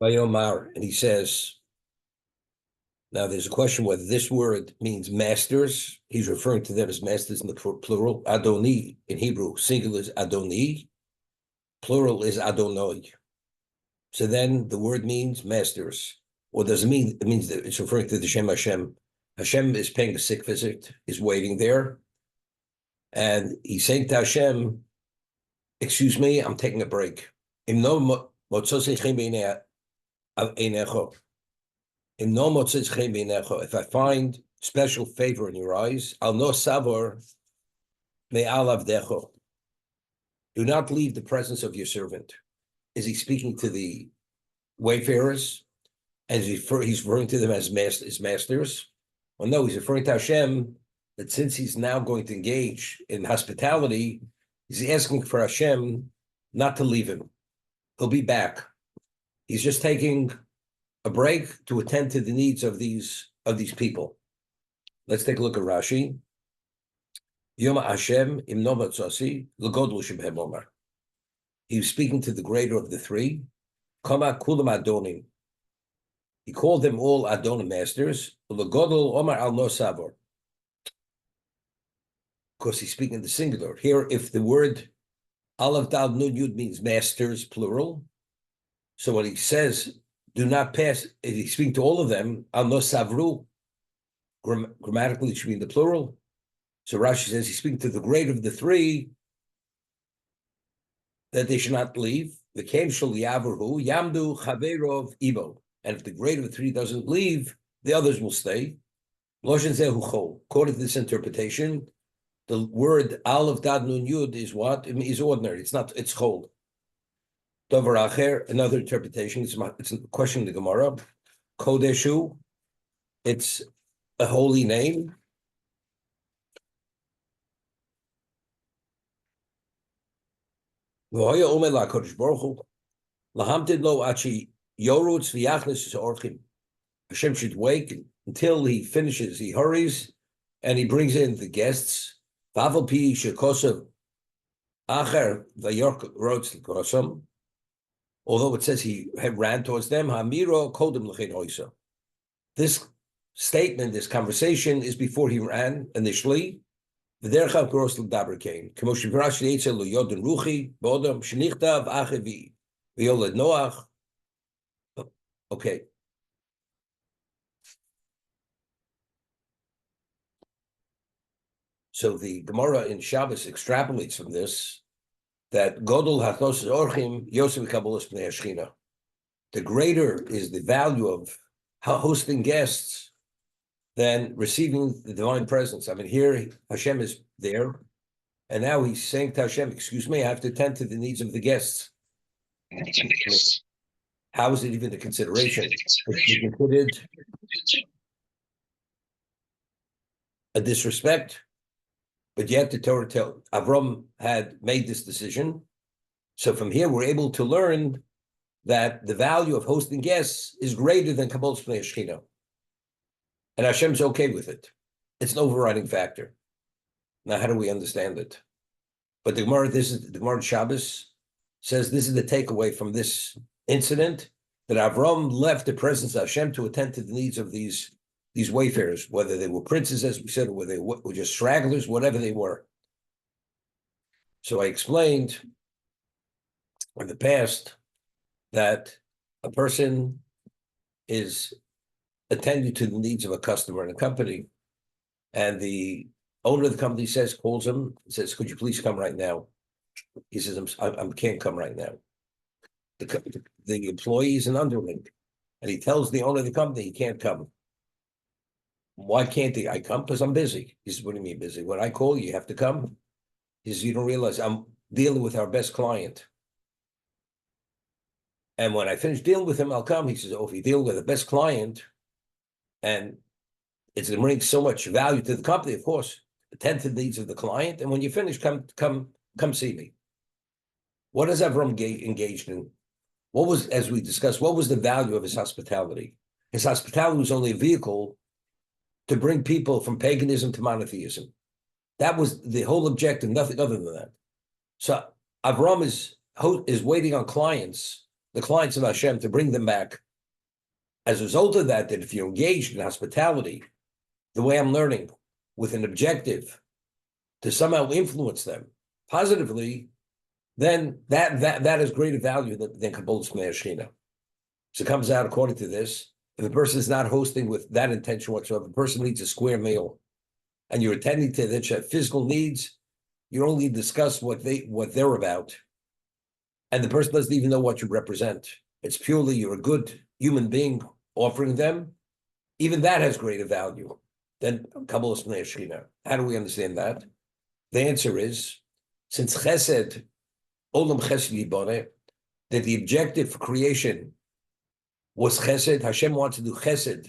Vayomar, and he says, now there's a question whether this word means masters. He's referring to them as masters in the plural. Adoni in Hebrew, singular is Adoni, plural is Adonai. So then the word means masters. What does it mean? It means that it's referring to the Shem Hashem. Hashem is paying a sick visit, is waiting there. And he's saying to Hashem, excuse me, I'm taking a break. If I find special favor in your eyes, I'll no savor me'alavdecho. Do not leave the presence of your servant. Is he speaking to the wayfarers? And he's referring to them as masters? Well, no, he's referring to Hashem, that since he's now going to engage in hospitality, he's asking for Hashem not to leave him. He'll be back. He's just taking a break to attend to the needs of these people. Let's take a look at Rashi. Yom Hashem im novatzasi l'godlu shebhem omar. He was speaking to the greater of the three. Kama kulam adonim. He called them all Adonim masters. L'godlu omar al no savor. Of course, he's speaking in the singular. Here, if the word Aleph Dal Nun Yud means masters, plural. So when he says, do not pass, if he's speaking to all of them, Al no savru, grammatically it should be in the plural. So Rashi says he's speaking to the great of the three, that they should not leave. The Kem Shal Yavarhu, Yamdu Chaverov Ibo. And if the great of the three doesn't leave, the others will stay. Loshen Zehu Chol. According to this interpretation, the word Aleph Dad Nun Yud is what? It is ordinary. It's not, it's Chol. Dover Acher, another interpretation, it's a question in the Gemara. Kodeshu, it's a holy name. Hashem should wait until he finishes, he hurries, and he brings in the guests. Although it says he ran towards them, this statement, this conversation is before he ran initially. Okay. So the Gemara in Shabbos extrapolates from this that Godol Hachnos Orchim Yosef Kabbalas Pnei Shechina. The greater is the value of hosting guests than receiving the divine presence. I mean, here Hashem is there, and now he's saying to Hashem, excuse me, I have to attend to the needs of the guests. How is it even a consideration? It's considered a disrespect, but yet the Torah Avram had made this decision. So from here, we're able to learn that the value of hosting guests is greater than Kabbalas Pnei Shechina. And Hashem's okay with it. It's an overriding factor. Now, how do we understand it? But the Gemara, the Gemara Shabbos says this is the takeaway from this incident, that Avram left the presence of Hashem to attend to the needs of these wayfarers, whether they were princes, as we said, or whether they were just stragglers, whatever they were. So I explained in the past that a person is attending to the needs of a customer in a company, and the owner of the company calls him, says, could you please come right now? He says, I can't come right now. The employee is an underling, and he tells the owner of the company he can't come. Why can't I come? Because I'm busy. He says, what do you mean busy? When I call you, you have to come? He says, you don't realize I'm dealing with our best client. And when I finish dealing with him, I'll come. He says, oh, if you deal with the best client, and it's going to bring so much value to the company, of course, attend to the needs of the client. And when you finish, come see me. What has Avram engaged in? What was, as we discussed, what was the value of his hospitality? His hospitality was only a vehicle to bring people from paganism to monotheism. That was the whole objective, nothing other than that. So Avram is waiting on clients the clients of Hashem, to bring them back. As a result of that, that if you're engaged in hospitality, the way I'm learning, with an objective to somehow influence them positively, then that has greater value than Kabbalah's Shechina. So it comes out, according to this, if a person is not hosting with that intention whatsoever, a person needs a square meal, and you're attending to their physical needs, you only discuss what they're about, and the person doesn't even know what you represent. It's purely you're a good human being offering them. Even that has greater value than Kabbalah's Shechina. How do we understand that? The answer is, since Chesed, Olam Chesed Yiboneh, that the objective for creation was Chesed. Hashem wants to do Chesed,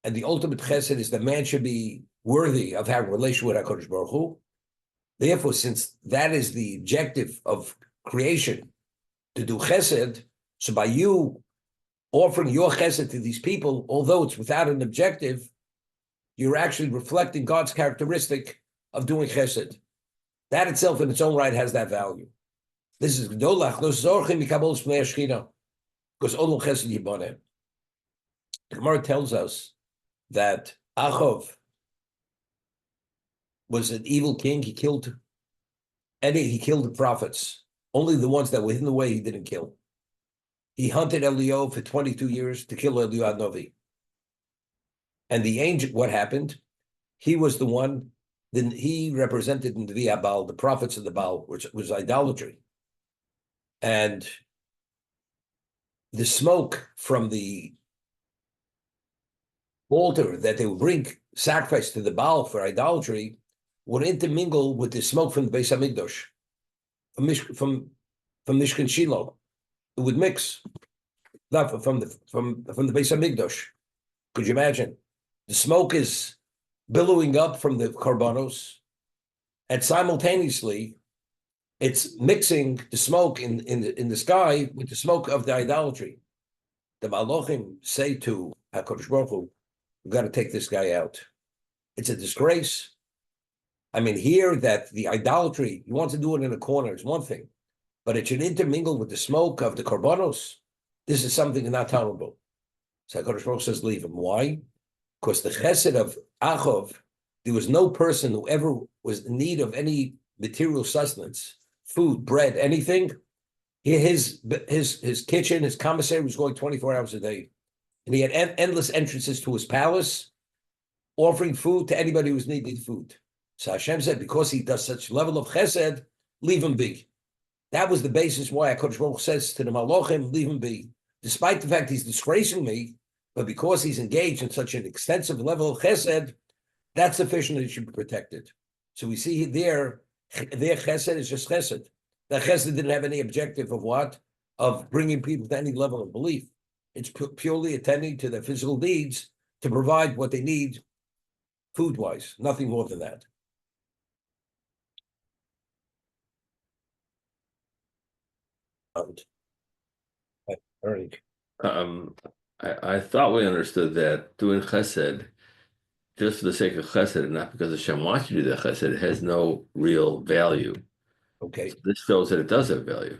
and the ultimate Chesed is that man should be worthy of having a relation with HaKadosh Baruch Hu. Therefore, since that is the objective of creation, to do Chesed, so by you offering your Chesed to these people, although it's without an objective, you're actually reflecting God's characteristic of doing Chesed. That itself, in its own right, has that value. This is Gdolach, because Olam Chesed Yiboneh. The Gemara tells us that Achov was an evil king. He killed the prophets. Only the ones that were in the way he didn't kill. He hunted Eliyahu for 22 years to kill Eliyahu Novi. And the angel, what happened? He was the one, then he represented in the Baal, the prophets of the Baal, which was idolatry. And the smoke from the altar that they would bring sacrifice to the Baal for idolatry would intermingle with the smoke from the Beis Hamikdash, from Mishkan Shiloh. It would mix, not from the Beis Hamikdash. Could you imagine? The smoke is billowing up from the korbanos, and simultaneously, it's mixing the smoke in the sky with the smoke of the idolatry. The Malachim say to HaKadosh Baruch Hu, we've got to take this guy out. It's a disgrace. I mean, here that the idolatry, you want to do it in a corner is one thing, but it should intermingle with the smoke of the korbanos. This is something not tolerable. So HaKadosh Baruch Hu says, leave him. Why? Because the chesed of Achov, there was no person who ever was in need of any material sustenance, food, bread, anything. His kitchen, his commissary was going 24 hours a day. And he had endless entrances to his palace, offering food to anybody who was needing food. So Hashem said, because he does such level of chesed, leave him be. That was the basis why HaKadosh Baruch Hu says to the Malachim, leave him be. Despite the fact he's disgracing me, but because he's engaged in such an extensive level of chesed, that's sufficient that he should be protected. So we see their chesed is just chesed. That chesed didn't have any objective of what? Of bringing people to any level of belief. It's purely attending to their physical needs to provide what they need food-wise, nothing more than that. I thought we understood that doing chesed, just for the sake of chesed, and not because Hashem wants you to do the chesed, has no real value. Okay. So this shows that it does have value.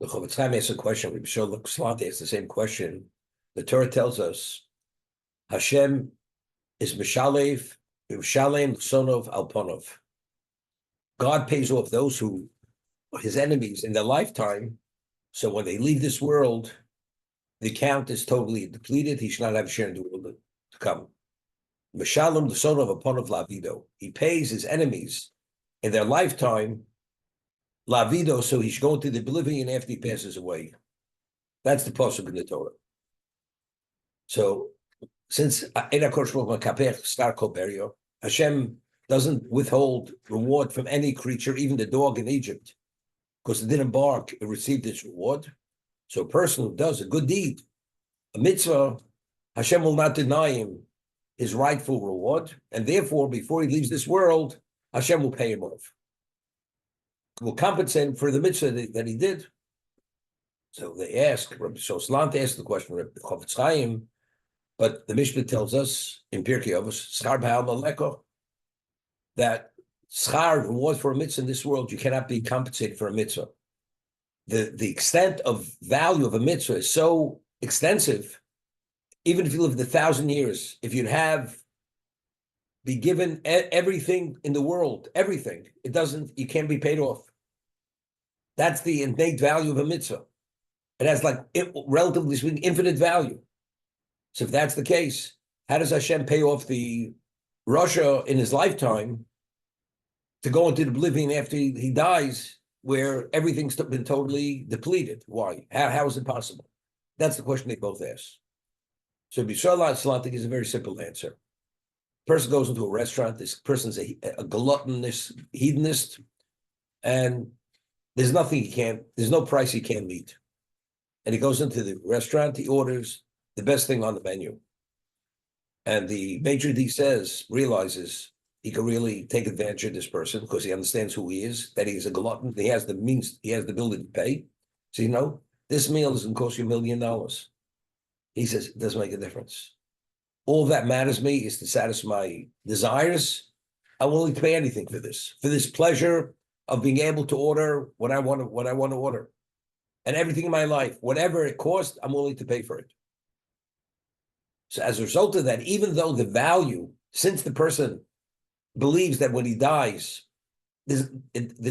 The Chofetz Chaim asked a question. Rabbi Shlomo Slant asked the same question. The Torah tells us Hashem is Mishalem Sonov Alponov. God pays off those who are his enemies in their lifetime. So when they leave this world, the account is totally depleted. He should not have a share in the world to come. Mishalem the Sonov Alponov Lavido. He pays his enemies in their lifetime, Lavido, so he should go into the oblivion after he passes away. That's the pasuk in the Torah. So, since Hashem doesn't withhold reward from any creature, even the dog in Egypt, because it didn't bark, it received its reward. So a person who does a good deed, a mitzvah, Hashem will not deny him his rightful reward, and therefore, before he leaves this world, Hashem will pay him off. Will compensate him for the mitzvah that he did. So they ask, Rabbi Soslant asked the question, Rabbi Chofetz Chaim, but the Mishnah tells us in Pirkei Avos, Schar b'hal maleko, that schar, reward for a mitzvah in this world, you cannot be compensated for a mitzvah. the extent of value of a mitzvah is so extensive. Even if you lived 1,000 years, if you'd be given everything in the world, everything, you can't be paid off. That's the innate value of a mitzvah. It has, like, relatively speaking, infinite value. So if that's the case, how does Hashem pay off the Russia in his lifetime to go into oblivion after he dies, where everything's been totally depleted? Why? How is it possible? That's the question they both ask. So B'Shalom Salantik is a very simple answer. Person goes into a restaurant. This person's a gluttonous hedonist, and there's no price he can't meet. And he goes into the restaurant. He orders the best thing on the menu, and the maitre d' realizes he can really take advantage of this person because he understands who he is, that he's a glutton. He has the means, he has the ability to pay. So, this meal is going to cost you $1 million. He says, it doesn't make a difference. All that matters to me is to satisfy my desires. I'm willing to pay anything for this pleasure of being able to order what I want to order. And everything in my life, whatever it costs, I'm willing to pay for it. So as a result of that, even though the value, since the person believes that when he dies, there's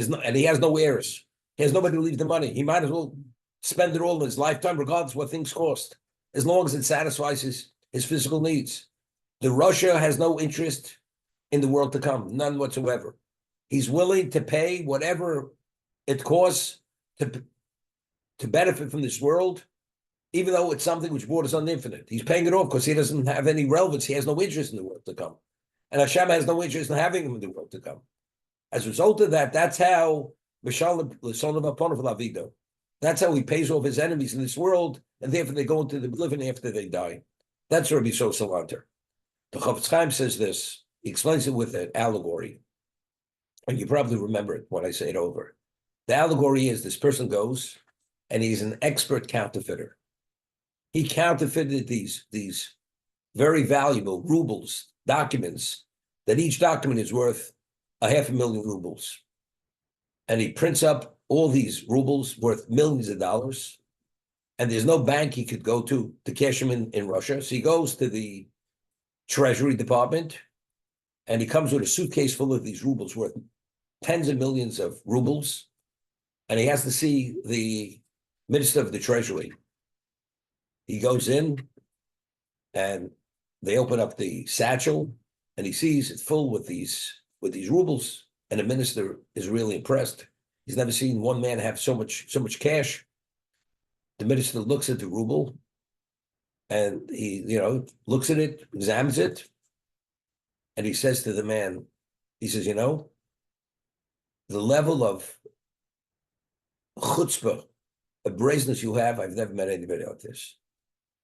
no, and he has no heirs, he has nobody to leave the money, he might as well spend it all in his lifetime, regardless of what things cost, as long as it satisfies his physical needs. The Russia has no interest in the world to come, none whatsoever. He's willing to pay whatever it costs to benefit from this world, even though it's something which borders on the infinite. He's paying it off because he doesn't have any relevance. He has no interest in the world to come. And Hashem has no interest in having him in the world to come. As a result of that, that's how that's how he pays off his enemies in this world, and therefore they go into the oblivion after they die. That's Rabbi Salanter. The Chofetz Chaim says this. He explains it with an allegory. And you probably remember it when I say it over. The allegory is this person goes, and he's an expert counterfeiter. He counterfeited these very valuable rubles, documents, that each document is worth 500,000 rubles. And he prints up all these rubles worth millions of dollars. And there's no bank he could go to cash them in Russia. So he goes to the Treasury Department, and he comes with a suitcase full of these rubles worth tens of millions of rubles. And he has to see the Minister of the Treasury. He goes in, and they open up the satchel, and he sees it's full with these rubles. And the minister is really impressed. He's never seen one man have so much cash. The minister looks at the ruble, and he, looks at it, examines it, and he says to the man, he says, the level of chutzpah, of brazenness you have, I've never met anybody like this.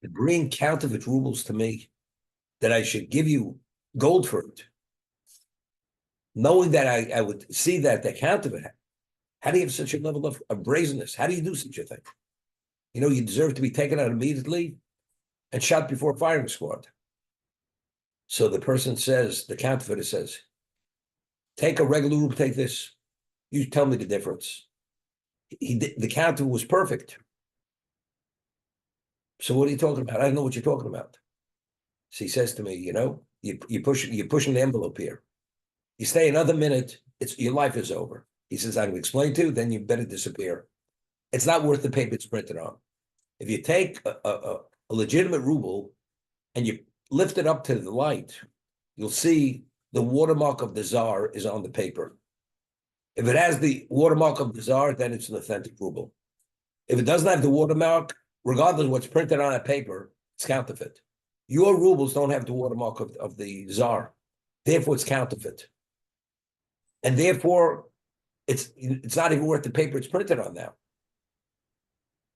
To bring counterfeit rubles to me, that I should give you gold for it, knowing that I would see that they're counterfeit. How do you have such a level of brazenness? How do you do such a thing? You deserve to be taken out immediately and shot before a firing squad. So the person says, the counterfeiter says, take a regular ruble, take this. You tell me the difference. The counterfeit was perfect. So what are you talking about? I don't know what you're talking about. So he says to me, you're pushing the envelope here. You stay another minute, your life is over. He says, I'm going to explain to you, then you better disappear. It's not worth the paper it's printed on. If you take a legitimate ruble and you lift it up to the light, you'll see the watermark of the czar is on the paper. If it has the watermark of the czar, then it's an authentic ruble. If it doesn't have the watermark, regardless of what's printed on that paper, it's counterfeit. Your rubles don't have the watermark of the czar. Therefore, it's counterfeit. And therefore, it's not even worth the paper it's printed on now.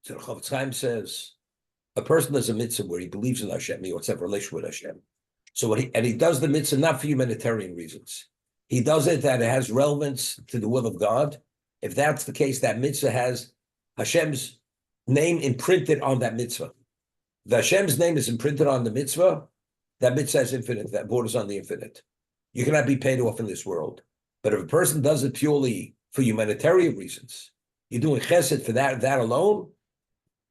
So the Chofetz Chaim says, a person does a mitzvah where he believes in Hashem, he wants to have a relationship with Hashem. So he does the mitzvah not for humanitarian reasons. He does it that it has relevance to the will of God. If that's the case, that mitzvah has Hashem's name imprinted on that mitzvah. If Hashem's name is imprinted on the mitzvah, that mitzvah is infinite, that borders on the infinite. You cannot be paid off in this world. But if a person does it purely for humanitarian reasons, you're doing chesed for that alone,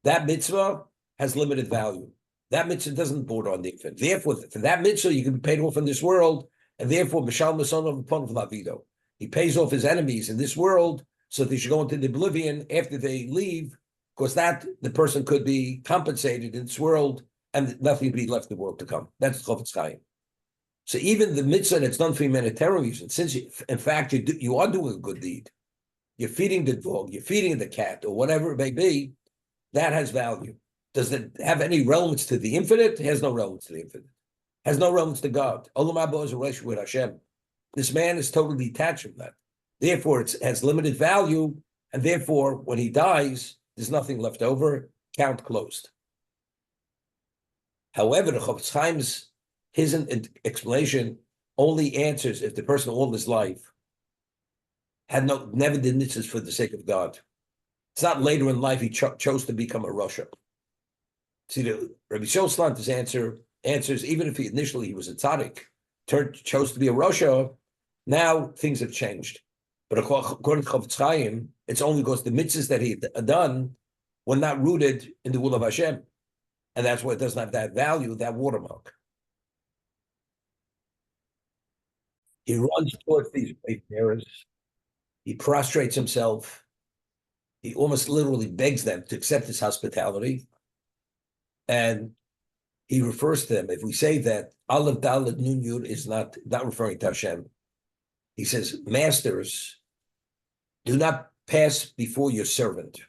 that mitzvah has limited value. That mitzvah doesn't border on the infinite. Therefore, for that mitzvah, you can be paid off in this world, and therefore, Mishal Masonov upon Lavido. He pays off his enemies in this world, so they should go into the oblivion after they leave, because that the person could be compensated in this world, and nothing would be left in the world to come. That's Chofetz Chaim. So even the mitzvah that's done for humanitarian reasons, since in fact you are doing a good deed, you're feeding the dog, you're feeding the cat, or whatever it may be, that has value. Does it have any relevance to the infinite? It has no relevance to the infinite. It has no relevance to God. Olam haba is a relationship with Hashem. This man is totally detached from that. Therefore, it has limited value, and therefore, when he dies, there's nothing left over. Count closed. However, the Chofetz Chaim's his explanation only answers if the person all his life had never did mitzvahs for the sake of God. It's not later in life he chose to become a Rasha. See, the Rabbi Shoslan's answers, even if initially he was a tzaddik, chose to be a Rasha, now things have changed. But according to Chofetz Chaim, it's only because the mitzvahs that he had done were not rooted in the will of Hashem. And that's why it doesn't have that value, that watermark. He runs towards these wayfarers. He prostrates himself. He almost literally begs them to accept his hospitality. And he refers to them. If we say that Aleph Dalet Nun Yud is not referring to Hashem, he says, masters, do not pass before your servant.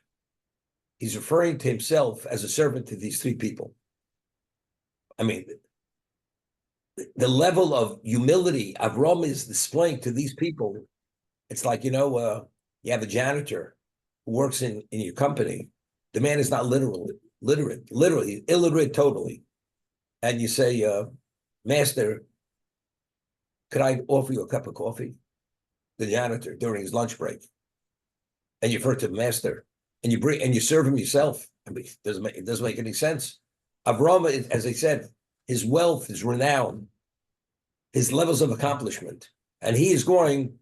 He's referring to himself as a servant to these three people. I mean, the level of humility Avram is displaying to these people, it's like, you have a janitor who works in your company. The man is not literally illiterate totally. And you say, master, could I offer you a cup of coffee? The janitor during his lunch break. And you refer to master, and you serve him yourself. I mean, it doesn't make any sense. Avram, as I said, his wealth, his renown, his levels of accomplishment, and he is going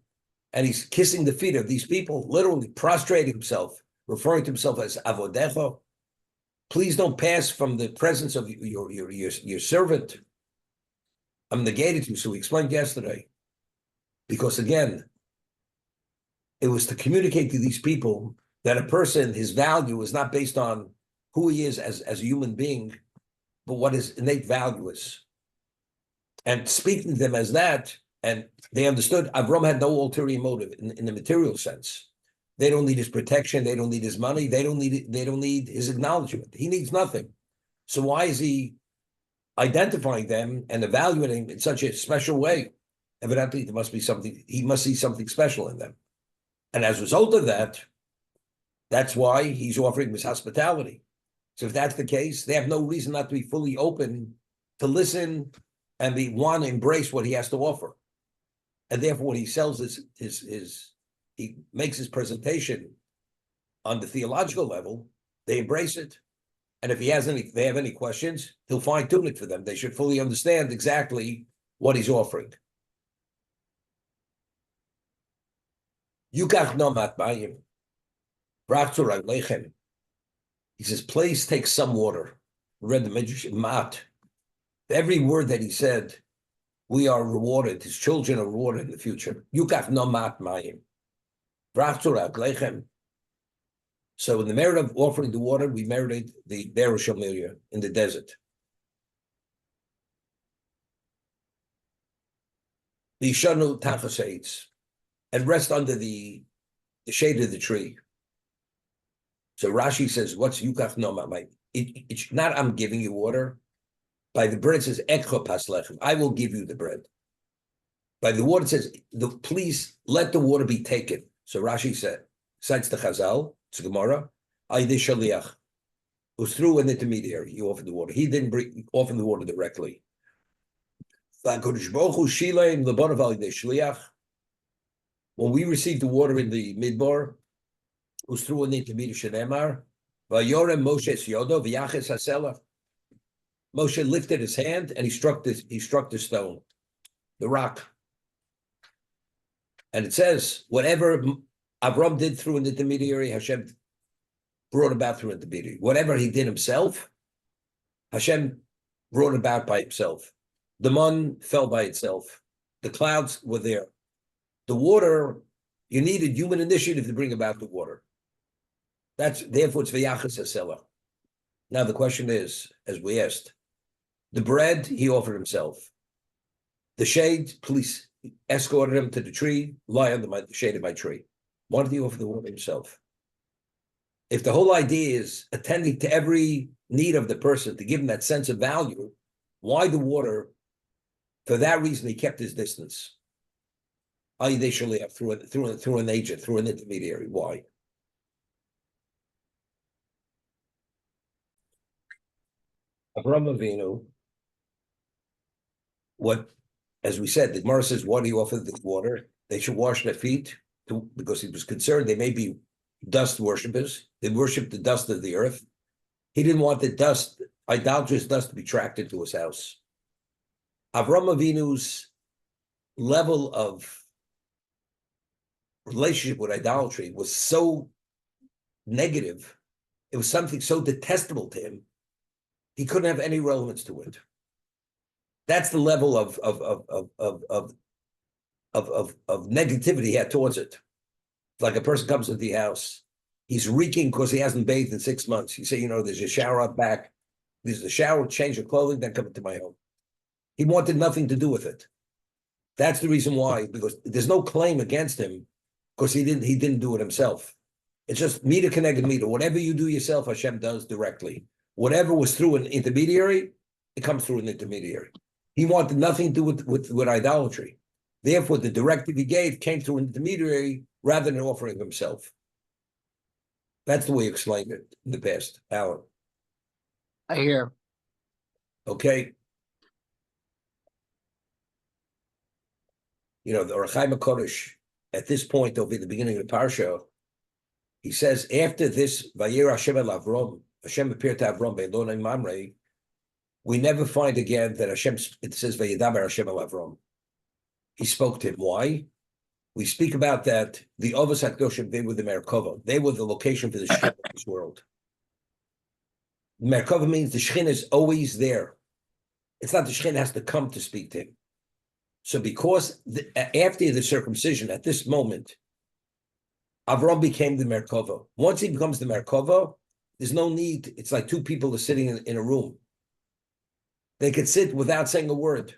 and he's kissing the feet of these people, literally prostrating himself, referring to himself as avodecha. Please don't pass from the presence of your servant. I'm negated to, so we explained yesterday. Because again, it was to communicate to these people that a person, his value is not based on who he is as a human being, but what his innate value is. And speaking to them as that, and they understood Avram had no ulterior motive in the material sense. They don't need his protection, they don't need his money, they don't need his acknowledgement. He needs nothing. So why is he identifying them and evaluating in such a special way? Evidently, there must be something, he must see something special in them. And as a result of that, that's why he's offering his hospitality. So if that's the case, they have no reason not to be fully open to listen and want to embrace what he has to offer. And therefore, when he sells he makes his presentation on the theological level, they embrace it. And if they have any questions, he'll fine tune it for them. They should fully understand exactly what he's offering. Yukach nomat ba'yim. Brachtur lechem. He says, please take some water. We read the Midrash, mat. Every word that he said, we are rewarded. His children are rewarded in the future. Yukach nomat ba'yim. Brachtur lechem. So in the merit of offering the water, we merited the Berush Amelia in the desert. The Shanu Tachas and rest under the shade of the tree. So Rashi says, what's Yukach Noma? It's not I'm giving you water. By the bread it says, Ekho Paslechem, I will give you the bread. By the water it says, please let the water be taken. So Rashi said, cites the Chazal, it's a Gemara, Aydei Shaliach, who's through an intermediary, you offered the water. He didn't offer the water directly. When we received the water in the Midbar, who's through an intermediary, Shenemar, Moshe lifted his hand and he struck the stone, the rock. And it says, whatever Avram did through an intermediary, Hashem brought about through an intermediary. Whatever he did himself, Hashem brought about by himself. The moon fell by itself. The clouds were there. The water, you needed human initiative to bring about the water. That's therefore it's v'yachas hasela. Now the question is, as we asked, the bread he offered himself. The shade, police escorted him to the tree, lie under the shade of my tree. Why did he offer the water himself? If the whole idea is attending to every need of the person to give him that sense of value, why the water? For that reason, he kept his distance. They should have through an agent, through an intermediary. Why? Avraham Avinu, what, as we said, the Gemara says, why do you offer the water? They should wash their feet because he was concerned they may be dust worshippers. They worship the dust of the earth. He didn't want the dust, idolatrous dust, to be tracked into his house. Avraham Avinu's level of relationship with idolatry was so negative. It was something so detestable to him. He couldn't have any relevance to it. That's the level of negativity he had towards it. It's like a person comes into the house, he's reeking because he hasn't bathed in 6 months. You say, there's a shower out back. There's a shower, change of clothing, then come into my home. He wanted nothing to do with it. That's the reason why, because there's no claim against him, because he didn't do it himself. It's just meter connected meter. Whatever you do yourself, Hashem does directly. Whatever was through an intermediary, it comes through an intermediary. He wanted nothing to do with idolatry. Therefore, the directive he gave came through an intermediary rather than offering himself. That's the way you explained it in the past, Alan. I hear. Okay. The Ohr HaChaim HaKodesh, at this point over the beginning of the parsha, he says, after this, Vayer Hashem el Avram, Hashem appeared to Avram Be'elon and Mamre, we never find again that Hashem, it says, Vayedaber Hashem el Avram. He spoke to him. Why? We speak about that, the Ovos HaKadoshim, they were the Merkava. They were the location for the Shekhinah of this world. Merkava means the Shekhinah is always there. It's not the Shekhinah has to come to speak to him. So because after the circumcision, at this moment, Avram became the Merkava. Once he becomes the Merkava, there's no need. It's like two people are sitting in a room. They could sit without saying a word.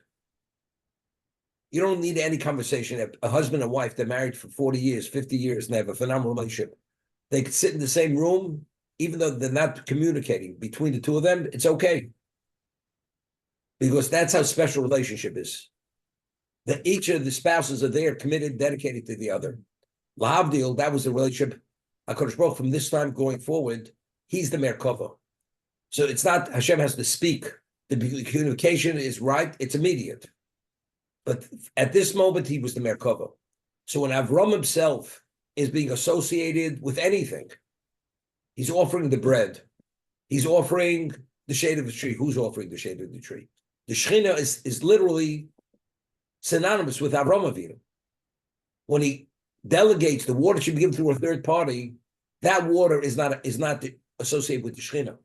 You don't need any conversation. A husband and wife, they're married for 40 years, 50 years, and they have a phenomenal relationship. They could sit in the same room, even though they're not communicating between the two of them, it's okay. Because that's how special relationship is. That each of the spouses are there, committed, dedicated to the other. Lahavdil, that was the relationship. HaKadosh Baruch from this time going forward, he's the Merkava. So it's not Hashem has to speak. The communication is right, it's immediate. But at this moment, he was the Merkava. So when Avram himself is being associated with anything, he's offering the bread. He's offering the shade of the tree. Who's offering the shade of the tree? The Shekhinah is literally synonymous with Avram Avinu. When he delegates the water should be given through a third party, that water is not associated with the Shekhinah.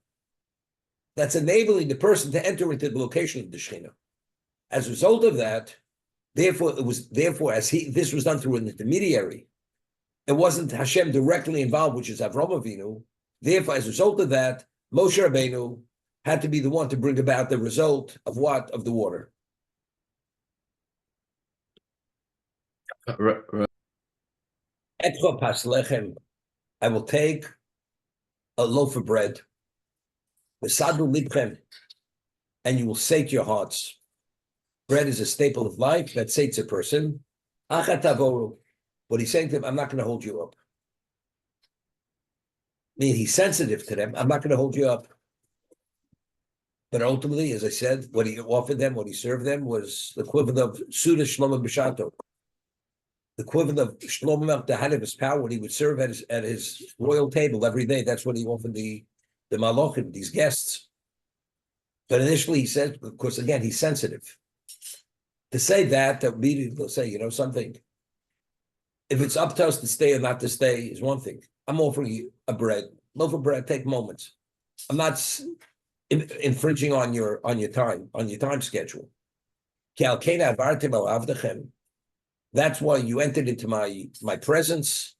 That's enabling the person to enter into the location of the Shekhinah. As a result of that, therefore as this was done through an intermediary, it wasn't Hashem directly involved, which is Avram Avinu. Therefore, as a result of that, Moshe Rabbeinu had to be the one to bring about the result of what? Of the water. Etcha pas lechem, I will take a loaf of bread, v'sadu libchem, and you will sate your hearts. Bread is a staple of life that sates a person. Achat tavoru. What he's saying to them, I'm not going to hold you up. I mean, he's sensitive to them. I'm not going to hold you up. But ultimately, as I said, what he offered them, what he served them was the equivalent of Suda Shlomo B'Shato. The equivalent of Shlomo at the height of his power, when he would serve at his royal table every day. That's what he offered the Malachim, these guests. But initially he said, of course, again, he's sensitive. To say that immediately they'll say, something. If it's up to us to stay or not to stay is one thing. I'm offering you a loaf of bread, take moments. I'm not infringing on your time schedule. That's why you entered into my presence.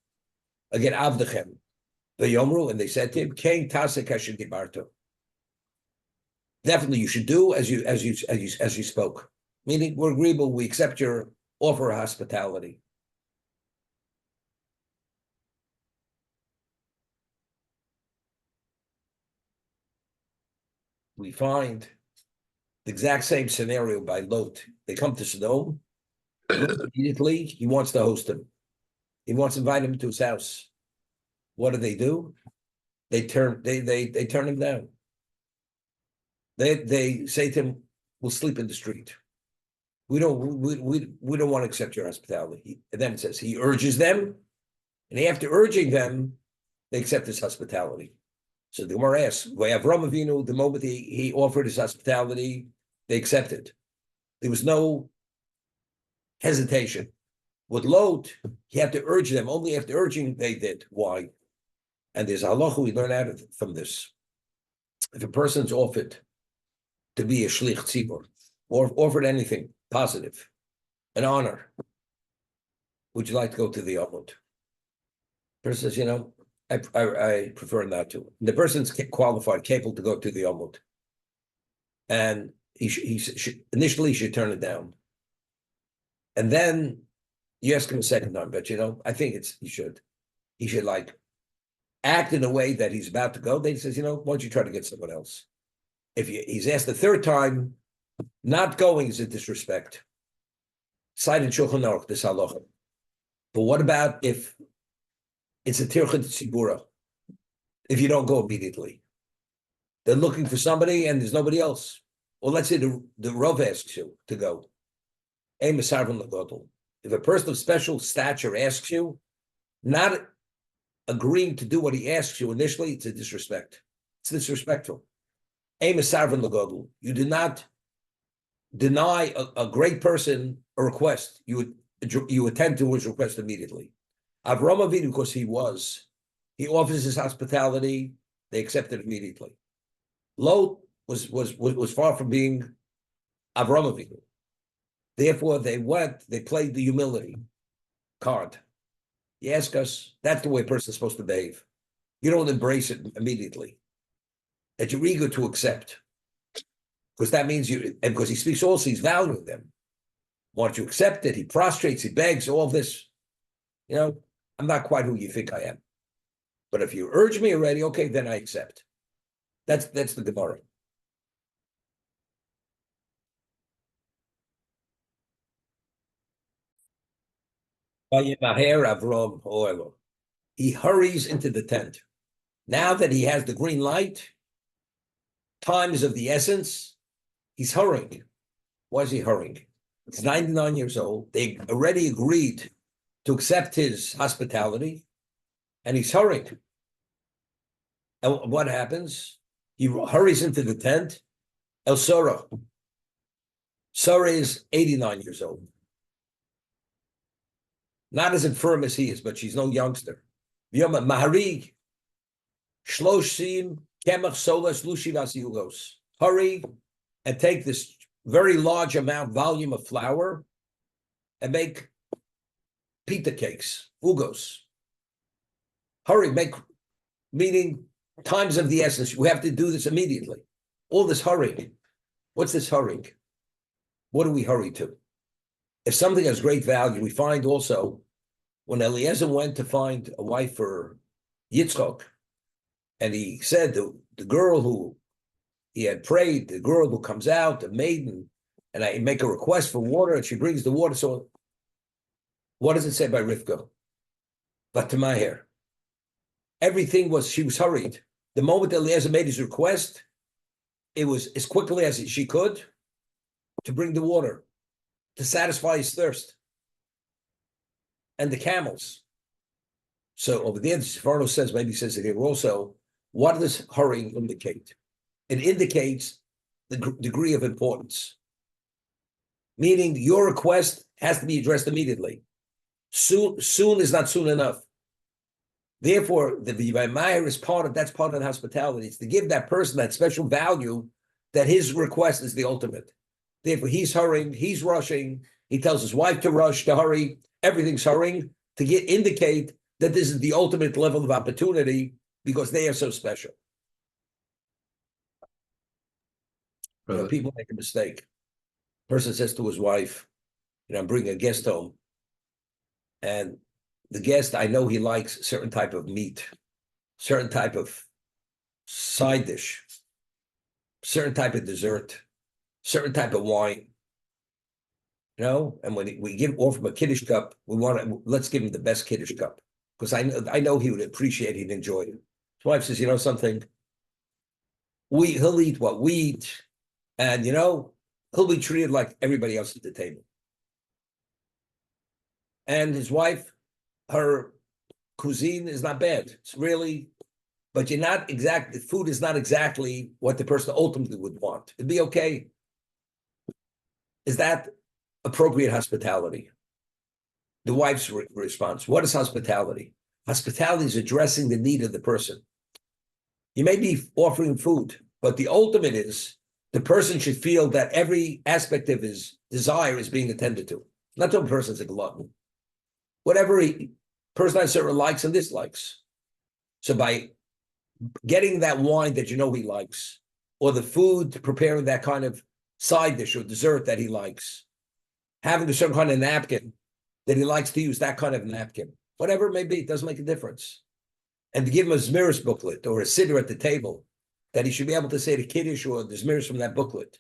Again, avdechem. The Yomru, and they said to him, Kain Tasek Dibarto. Definitely you should do as you spoke. Meaning we're agreeable, we accept your offer of hospitality. We find the exact same scenario by Lot. They come to Sodom. Immediately, he wants to host him. He wants to invite him to his house. What do? They turn him down. They say to him, "We'll sleep in the street. We don't want to accept your hospitality." And then it says he urges them, and after urging them, they accept his hospitality. So the Gemara asks, Avram Avinu, the moment he offered his hospitality, they accepted. There was no hesitation. With Lot, he had to urge them. Only after urging, they did. Why? And there's a halacha we learn from this. If a person's offered to be a shlich tzibur, or offered anything positive, an honor, would you like to go to the Amud? The person says, I prefer not to. The person's qualified, capable to go to the Amud. And he initially should turn it down. And then you ask him a second time, but I think he should like act in a way that he's about to go. Then he says, why don't you try to get someone else? If he's asked the third time, not going is a disrespect. Cited Shulchan Aruch, this halacha. But what about if it's a tirchut tzibura? If you don't go immediately, they're looking for somebody and there's nobody else. Or let's say the Rav asks you to go. If a person of special stature asks you, not agreeing to do what he asks you initially, it's a disrespect. It's disrespectful. You do not deny a great person a request. You attend to his request immediately. Avram Avinu, because he offers his hospitality, they accept it immediately. Lot was far from being Avram Avinu. Therefore, they played the humility card. You ask us, that's the way a person's supposed to behave. You don't embrace it immediately. That you're eager to accept. Because that means and because he speaks also, he's valuing them. Once you accept it, he prostrates, he begs, all this. I'm not quite who you think I am. But if you urge me already, okay, then I accept. That's the Gemara. He hurries into the tent. Now that he has the green light, time is of the essence. He's hurrying. Why is he hurrying? He's 99 years old. They already agreed to accept his hospitality, and he's hurrying. And what happens? He hurries into the tent. El Sora. Sora is 89 years old. Not as infirm as he is, but she's no youngster. Maharig. Shloshim Kemach Solas Lushivas Yugos. Hurry and take this very large volume of flour and make pita cakes, ugos. Hurry, meaning times of the essence. We have to do this immediately. All this hurrying. What's this hurrying? What do we hurry to? If something has great value, we find also when Eliezer went to find a wife for Yitzchok, and he said the girl who he had prayed, the girl who comes out, the maiden, and I make a request for water, and she brings the water. So what does it say by Rivka? But to my hair. Everything she was hurried. The moment Eliezer made his request, it was as quickly as she could to bring the water, to satisfy his thirst. And the camels. So over there, the Sephardo says, maybe says it here also, what does hurrying indicate? It indicates the degree of importance. Meaning your request has to be addressed immediately. Soon is not soon enough. Therefore, the Vaymayer is that's part of the hospitality. It's to give that person that special value that his request is the ultimate. Therefore, he's hurrying, he's rushing. He tells his wife to rush, to hurry. Everything's hurrying to indicate that this is the ultimate level of opportunity because they are so special. People make a mistake. Person says to his wife, I'm bringing a guest home. And the guest, I know he likes certain type of meat, certain type of side dish, certain type of dessert, certain type of wine. And when we offer him a Kiddush cup, let's give him the best Kiddush cup. Because I know he would appreciate it, he'd enjoy it. His wife says, something, he'll eat what we eat, and he'll be treated like everybody else at the table. And his wife, her cuisine is not bad. It's really, but the food is not exactly what the person ultimately would want. It'd be okay. Is that appropriate hospitality? The wife's response, what is hospitality? Hospitality is addressing the need of the person. You may be offering food, but the ultimate is the person should feel that every aspect of his desire is being attended to. Not that a person's a glutton. Whatever person has certain likes and dislikes. So by getting that wine that he likes, or the food, preparing that kind of side dish or dessert that he likes, having a certain kind of napkin that he likes to use, that kind of napkin, whatever it may be, it doesn't make a difference. And to give him a Zmiris booklet or a siddur at the table, that he should be able to say the Kiddush or the Zmiris from that booklet.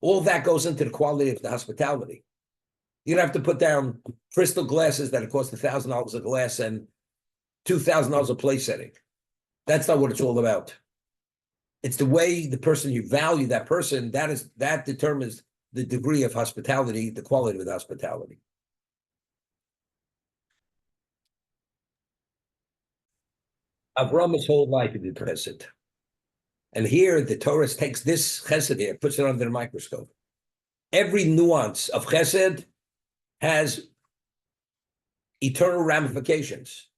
All that goes into the quality of the hospitality. You don't have to put down crystal glasses that cost $1,000 a glass and $2,000 a place setting. That's not what it's all about. It's the way the person you value that person, that determines the degree of hospitality, the quality of the hospitality. Avram's whole life he did Chesed. And here the Torah takes this Chesed here, puts it under the microscope. Every nuance of Chesed has eternal ramifications.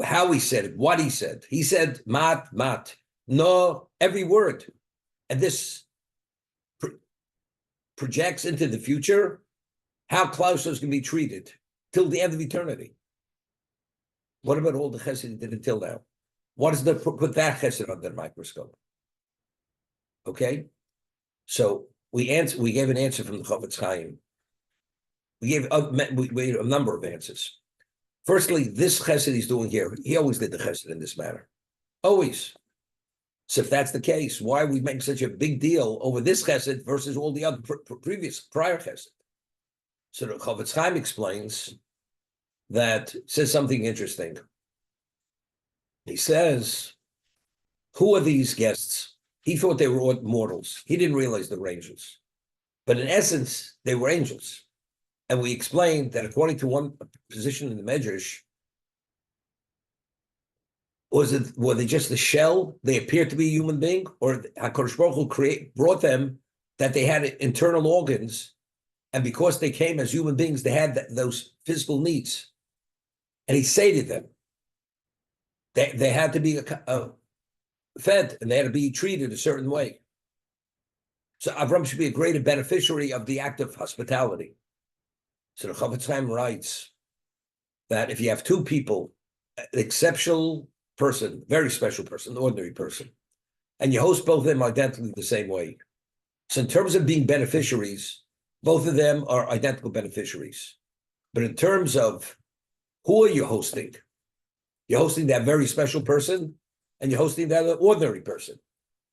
How he said it, what he said. He said, mat, no, every word. And this projects into the future how Klausos can be treated till the end of eternity. What about all the Chesed he did until now? What is put that Chesed under the microscope? Okay? So we gave an answer from the Chofetz Chaim. We gave a number of answers. Firstly, this Chesed he's doing here, he always did the Chesed in this manner. Always. So if that's the case, why are we making such a big deal over this Chesed versus all the other prior Chesed? So the Chofetz Chaim explains says something interesting. He says, who are these guests? He thought they were mortals. He didn't realize they were angels. But in essence, they were angels. And we explained that according to one position in the Medrash, were they just the shell? They appeared to be a human being? Or HaKadosh Baruch Hu brought them that they had internal organs, and because they came as human beings, they had those physical needs. And he sated them. They had to be fed, and they had to be treated a certain way. So Avram should be a greater beneficiary of the act of hospitality. So the Chofetz Chaim writes that if you have two people, an exceptional person, very special person, an ordinary person, and you host both of them identically the same way. So in terms of being beneficiaries, both of them are identical beneficiaries. But in terms of who are you hosting? You're hosting that very special person, and you're hosting that ordinary person.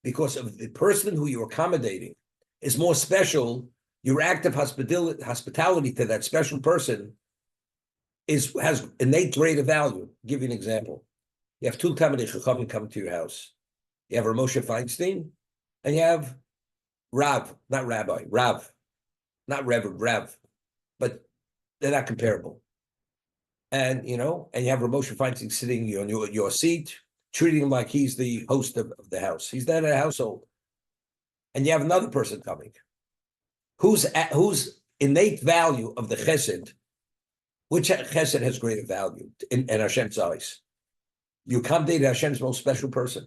Because of the person who you're accommodating is more special, your act of hospitality to that special person has innate greater value. I'll give you an example. You have two Talmidei Chachamim come to your house. You have Moshe Feinstein, and you have Rav, not Rabbi, Rav, not Reverend, Rav, but they're not comparable. And you have Moshe Feinstein sitting on your seat, treating him like he's the host of the house. He's not a household. And you have another person coming, whose innate value of the Chesed, Which chesed has greater value in Hashem's eyes? You accommodate Hashem's most special person.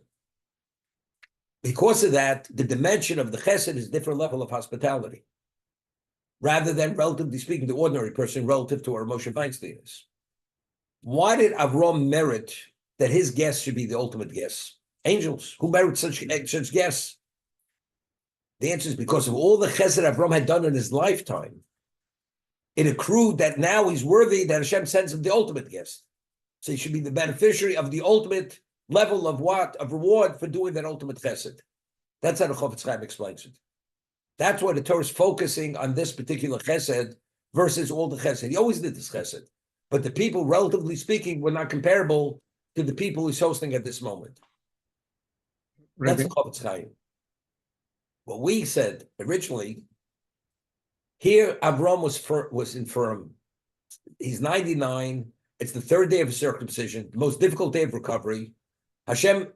Because of that, the dimension of the chesed is a different level of hospitality, rather than, relatively speaking, the ordinary person relative to our Moshe Feinstein is. Why did Avram merit that his guests should be the ultimate guests? Angels. Who merit such guests? The answer is because of all the chesed Avram had done in his lifetime. It accrued that now he's worthy that Hashem sends him the ultimate guest. So he should be the beneficiary of the ultimate level of what? Of reward for doing that ultimate chesed. That's how the Chofetz Chaim explains it. That's why the Torah is focusing on this particular chesed versus all the chesed. He always did this chesed. But the people, relatively speaking, were not comparable to the people he's hosting at this moment. That's the Chofetz Chaim. What we said originally, here Avram was infirm. He's 99. It's the third day of his circumcision, the most difficult day of recovery. Hashem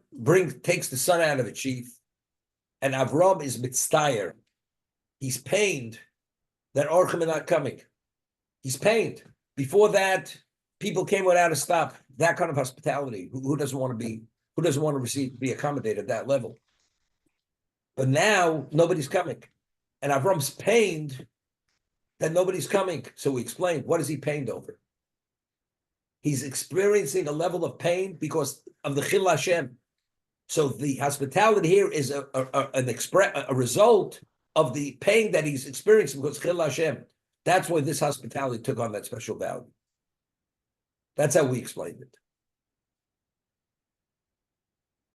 takes the son out of the sheath, and Avram is mitztayer. He's pained that Orchim are not coming. He's pained. Before that, people came without a stop. That kind of hospitality. Who doesn't want to be accommodated at that level? But now nobody's coming, and Avram's pained that nobody's coming. So we explained, what is he pained over? He's experiencing a level of pain because of the Chil Hashem. So the hospitality here is a result of the pain that he's experiencing because Chil Hashem. That's why this hospitality took on that special value. That's how we explained it.